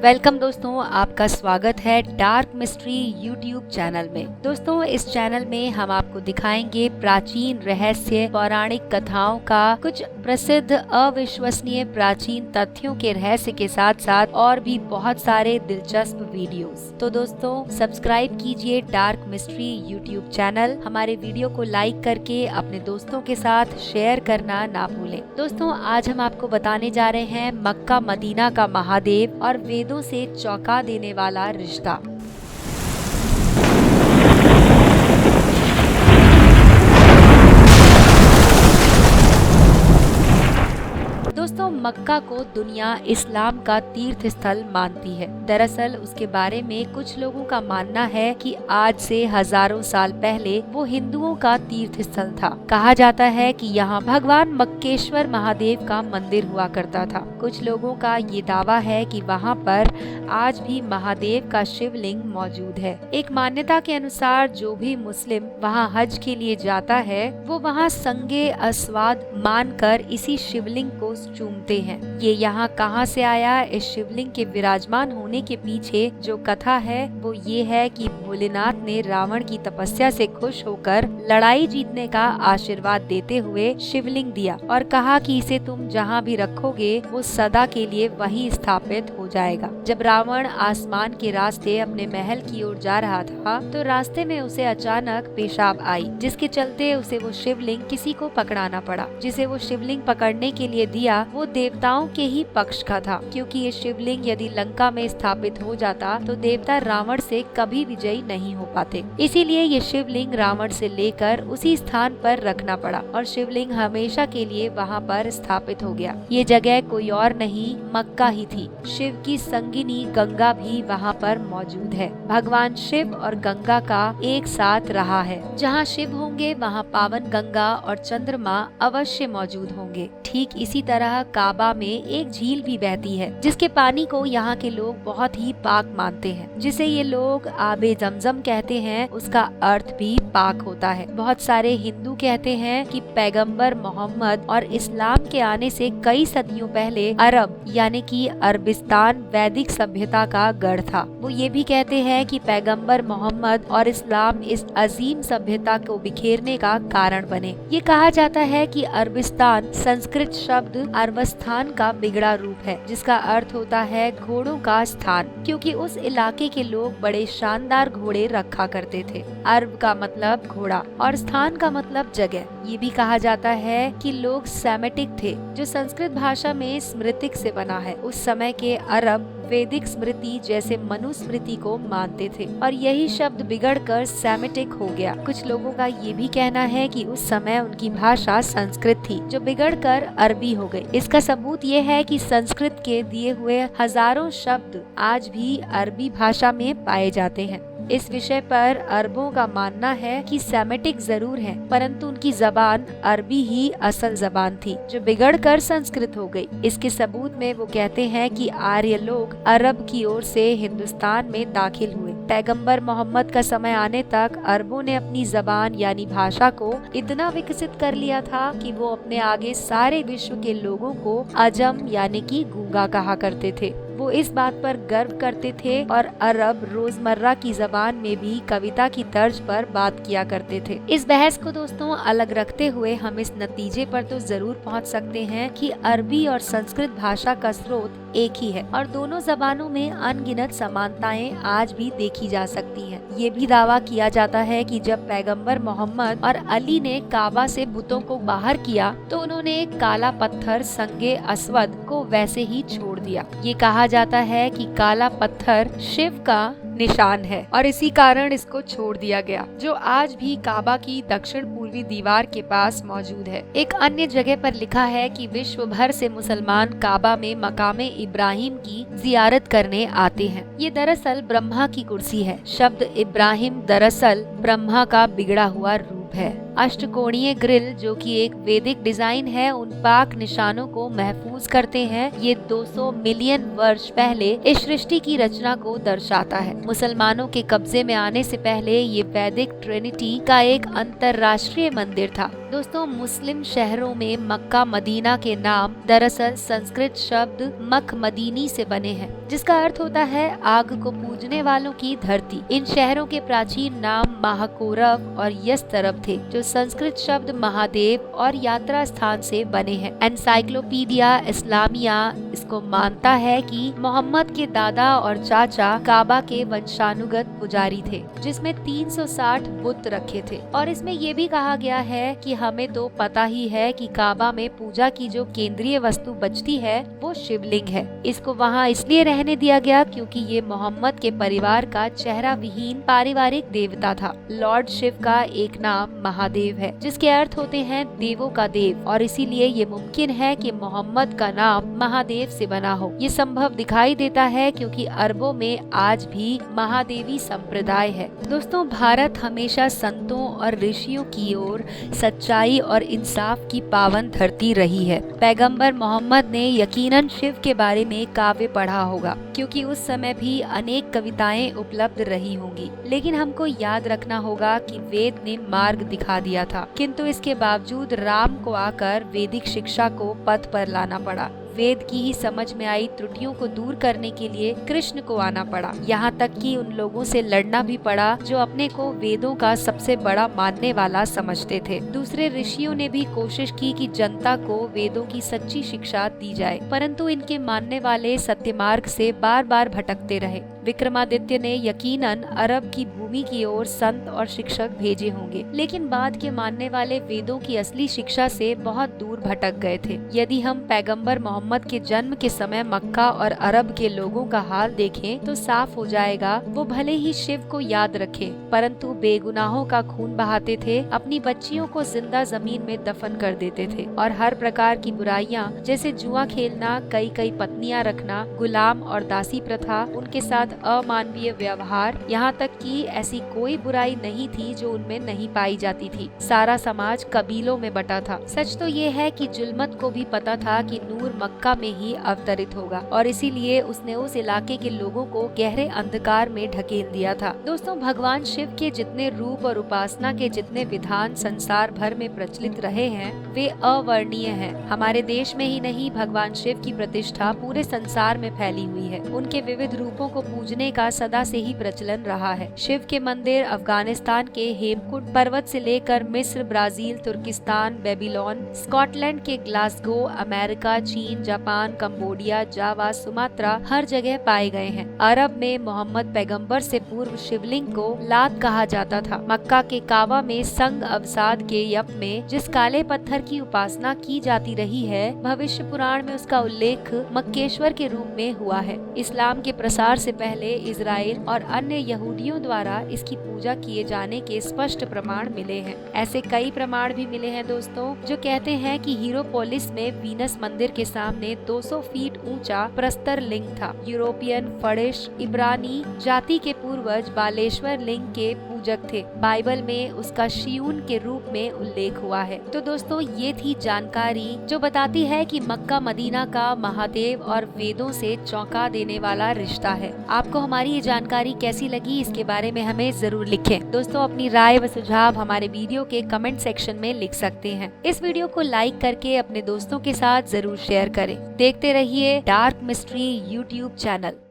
Welcome दोस्तों, आपका स्वागत है डार्क मिस्ट्री यूट्यूब चैनल में। दोस्तों, इस चैनल में हम आपको दिखाएंगे प्राचीन रहस्य पौराणिक कथाओं का कुछ प्रसिद्ध अविश्वसनीय प्राचीन तथ्यों के रहस्य के साथ साथ और भी बहुत सारे दिलचस्प वीडियोस। तो दोस्तों, सब्सक्राइब कीजिए डार्क मिस्ट्री यूट्यूब चैनल। हमारे वीडियो को लाइक करके अपने दोस्तों के साथ शेयर करना ना भूलें। दोस्तों, आज हम आपको बताने जा रहे हैं मक्का मदीना का महादेव और वेदों से चौंका देने वाला रिश्ता। दोस्तों, मक्का को दुनिया इस्लाम का तीर्थ स्थल मानती है। दरअसल उसके बारे में कुछ लोगों का मानना है कि आज से हजारों साल पहले वो हिंदुओं का तीर्थ स्थल था। कहा जाता है कि यहाँ भगवान मक्केश्वर महादेव का मंदिर हुआ करता था। कुछ लोगों का ये दावा है कि वहाँ पर आज भी महादेव का शिवलिंग मौजूद है। एक मान्यता के अनुसार जो भी मुस्लिम वहाँ हज के लिए जाता है वो वहाँ संगे अस्वाद मानकर इसी शिवलिंग को चूमते हैं। ये यहाँ कहाँ से आया? इस शिवलिंग के विराजमान होने के पीछे जो कथा है वो ये है कि भोलेनाथ ने रावण की तपस्या से खुश होकर लड़ाई जीतने का आशीर्वाद देते हुए शिवलिंग दिया और कहा कि इसे तुम जहाँ भी रखोगे वो सदा के लिए वहीं स्थापित हो जाएगा। जब रावण आसमान के रास्ते अपने महल की ओर जा रहा था तो रास्ते में उसे अचानक पेशाब आई, जिसके चलते उसे वो शिवलिंग किसी को पकड़ाना पड़ा। जिसे वो शिवलिंग पकड़ने के लिए दिया वो देवताओं के ही पक्ष का था, क्योंकि ये शिवलिंग यदि लंका में स्थापित हो जाता तो देवता रावण से कभी विजयी नहीं हो पाते। इसीलिए ये शिवलिंग रावण से लेकर उसी स्थान पर रखना पड़ा और शिवलिंग हमेशा के लिए वहाँ पर स्थापित हो गया। ये जगह कोई और नहीं, मक्का ही थी। शिव की संगिनी गंगा भी वहाँ पर मौजूद है। भगवान शिव और गंगा का एक साथ रहा है। जहाँ शिव होंगे वहाँ पावन गंगा और चंद्रमा अवश्य मौजूद होंगे। ठीक इसी तरह काबा में एक झील भी बहती है, जिसके पानी को यहाँ के लोग बहुत ही पाक मानते हैं। जिसे ये लोग आबे जमजम कहते हैं, उसका अर्थ भी पाक होता है। बहुत सारे हिंदू कहते हैं कि पैगंबर मोहम्मद और इस्लाम के आने से कई सदियों पहले अरब यानी कि अरबिस्तान वैदिक सभ्यता का गढ़ था। वो ये भी कहते हैं कि पैगंबर मोहम्मद और इस्लाम इस अजीम सभ्यता को बिखेरने का कारण बने। ये कहा जाता है कि अरबिस्तान संस्कृत शब्द अरबस्थान का बिगड़ा रूप है, जिसका अर्थ होता है घोड़ों का स्थान, क्योंकि उस इलाके के लोग बड़े शानदार घोड़े रखा करते थे। अरब का मतलब घोड़ा और स्थान का मतलब जगह। ये भी कहा जाता है कि लोग सेमेटिक थे, जो संस्कृत भाषा में स्मृतिक से बना है। उस समय के अरब वैदिक स्मृति जैसे मनुस्मृति को मानते थे और यही शब्द बिगड़कर सेमेटिक हो गया। कुछ लोगों का ये भी कहना है कि उस समय उनकी भाषा संस्कृत थी, जो बिगड़कर अरबी हो गई। इसका सबूत ये है कि संस्कृत के दिए हुए हजारों शब्द आज भी अरबी भाषा में पाए जाते हैं। इस विषय पर अरबों का मानना है कि सेमेटिक जरूर है, परंतु उनकी जबान अरबी ही असल जबान थी, जो बिगड़कर संस्कृत हो गई। इसके सबूत में वो कहते हैं कि आर्य लोग अरब की ओर से हिंदुस्तान में दाखिल हुए। पैगंबर मोहम्मद का समय आने तक अरबों ने अपनी जबान यानी भाषा को इतना विकसित कर लिया था कि वो अपने आगे सारे विश्व के लोगों को अजम यानी कि गूंगा कहा करते थे। वो इस बात पर गर्व करते थे और अरब रोजमर्रा की जबान में भी कविता की तर्ज पर बात किया करते थे। इस बहस को दोस्तों अलग रखते हुए हम इस नतीजे पर तो जरूर पहुंच सकते हैं कि अरबी और संस्कृत भाषा का स्रोत एक ही है और दोनों जबानों में अनगिनत समानताएं आज भी देखी जा सकती हैं। ये भी दावा किया जाता है कि जब पैगंबर मोहम्मद और अली ने काबा से बुतों को बाहर किया तो उन्होंने एक काला पत्थर संगे अस्वद को वैसे ही छोड़ दिया। ये कहा जाता है कि काला पत्थर शिव का निशान है और इसी कारण इसको छोड़ दिया गया, जो आज भी काबा की दक्षिण पूर्वी दीवार के पास मौजूद है। एक अन्य जगह पर लिखा है कि विश्व भर से मुसलमान काबा में मकामे इब्राहिम की जियारत करने आते हैं। ये दरअसल ब्रह्मा की कुर्सी है। शब्द इब्राहिम दरअसल ब्रह्मा का बिगड़ा हुआ रूप है। अष्टकोणीय ग्रिल जो कि एक वैदिक डिजाइन है उन पाक निशानों को महफूज करते हैं। ये 200 मिलियन वर्ष पहले इस सृष्टि की रचना को दर्शाता है। मुसलमानों के कब्जे में आने से पहले ये वैदिक ट्रिनिटी का एक अंतरराष्ट्रीय मंदिर था। दोस्तों, मुस्लिम शहरों में मक्का मदीना के नाम दरअसल संस्कृत शब्द मक मदीनी से बने हैं, जिसका अर्थ होता है आग को पूजने वालों की धरती। इन शहरों के प्राचीन नाम महाकोरव और यस्तरब थे, जो संस्कृत शब्द महादेव और यात्रा स्थान से बने हैं। एनसाइक्लोपीडिया इस्लामिया इसको मानता है कि मोहम्मद के दादा और चाचा काबा के वंशानुगत पुजारी थे, जिसमें 360 बुत रखे थे। और इसमें ये भी कहा गया है कि हमें तो पता ही है कि काबा में पूजा की जो केंद्रीय वस्तु बचती है वो शिवलिंग है। इसको वहाँ इसलिए रहने दिया गया क्योंकि ये मोहम्मद के परिवार का चेहरा विहीन पारिवारिक देवता था। लॉर्ड शिव का एक नाम महादेव है, जिसके अर्थ होते हैं देवों का देव, और इसीलिए ये मुमकिन है कि मोहम्मद का नाम महादेव से बना हो। ये संभव दिखाई देता है क्योंकि अरबों में आज भी महादेवी संप्रदाय है। दोस्तों, भारत हमेशा संतों और ऋषियों की ओर सच्चाई और इंसाफ की पावन धरती रही है। पैगंबर मोहम्मद ने यकीनन शिव के बारे में काव्य पढ़ा होगा, क्योंकि उस समय भी अनेक कविताएं उपलब्ध रही होंगी। लेकिन हमको याद रखना होगा कि वेद ने मार्ग दिखा दिया था, किंतु इसके बावजूद राम को आकर वैदिक शिक्षा को पथ पर लाना पड़ा। वेद की ही समझ में आई त्रुटियों को दूर करने के लिए कृष्ण को आना पड़ा। यहाँ तक कि उन लोगों से लड़ना भी पड़ा जो अपने को वेदों का सबसे बड़ा मानने वाला समझते थे। दूसरे ऋषियों ने भी कोशिश की कि जनता को वेदों की सच्ची शिक्षा दी जाए, परंतु इनके मानने वाले सत्य मार्ग से बार बार भटकते रहे। विक्रमादित्य ने यकीनन अरब की भूमि की ओर संत और शिक्षक भेजे होंगे, लेकिन बाद के मानने वाले वेदों की असली शिक्षा से बहुत दूर भटक गए थे। यदि हम पैगंबर मोहम्मद के जन्म के समय मक्का और अरब के लोगों का हाल देखें तो साफ हो जाएगा, वो भले ही शिव को याद रखे परंतु बेगुनाहों का खून बहाते थे, अपनी बच्चियों को जिंदा जमीन में दफन कर देते थे और हर प्रकार की बुराइयां जैसे जुआ खेलना, कई पत्नियां रखना, गुलाम और दासी प्रथा, उनके साथ अमानवीय व्यवहार, यहाँ तक कि ऐसी कोई बुराई नहीं थी जो उनमें नहीं पाई जाती थी। सारा समाज कबीलों में बटा था। सच तो ये है कि जुल्मत को भी पता था कि नूर मक्का में ही अवतरित होगा और इसीलिए उसने उस इलाके के लोगों को गहरे अंधकार में ढकेल दिया था। दोस्तों, भगवान शिव के जितने रूप और उपासना के जितने विधान संसार भर में प्रचलित रहे हैं वे अवर्णीय हैं। हमारे देश में ही नहीं, भगवान शिव की प्रतिष्ठा पूरे संसार में फैली हुई है। उनके विविध रूपों को पूजने का सदा से ही प्रचलन रहा है। शिव के मंदिर अफगानिस्तान के हेमकुंड पर्वत से लेकर मिस्र, ब्राजील, तुर्किस्तान, बेबीलोन, स्कॉटलैंड के ग्लासगो, अमेरिका, चीन, जापान, कंबोडिया, जावा, सुमात्रा हर जगह पाए गए हैं। अरब में मोहम्मद पैगंबर से पूर्व शिवलिंग को लात कहा जाता था। मक्का के काबा में संग अवसाद के यप में जिस काले पत्थर की उपासना की जाती रही है, भविष्य पुराण में उसका उल्लेख मक्केश्वर के रूप में हुआ है। इस्लाम के प्रसार से पहले इजराइल और अन्य यहूदियों द्वारा इसकी पूजा किए जाने के स्पष्ट प्रमाण मिले हैं। ऐसे कई प्रमाण भी मिले हैं दोस्तों, जो कहते हैं कि हीरोपोलिस में वीनस मंदिर के सामने 200 फीट ऊंचा प्रस्तर लिंग था। यूरोपियन, फड़िश, इब्रानी जाति के पूर्वज बालेश्वर लिंग के पूजक थे। बाइबल में उसका शियून के रूप में उल्लेख हुआ है। तो दोस्तों, ये थी जानकारी जो बताती है कि मक्का मदीना का महादेव और वेदों से चौंका देने वाला रिश्ता है। आपको हमारी ये जानकारी कैसी लगी, इसके बारे में हमें जरूर लिखें। दोस्तों, अपनी राय व सुझाव हमारे वीडियो के कमेंट सेक्शन में लिख सकते हैं। इस वीडियो को लाइक करके अपने दोस्तों के साथ जरूर शेयर करें। देखते रहिए डार्क मिस्ट्री यूट्यूब चैनल।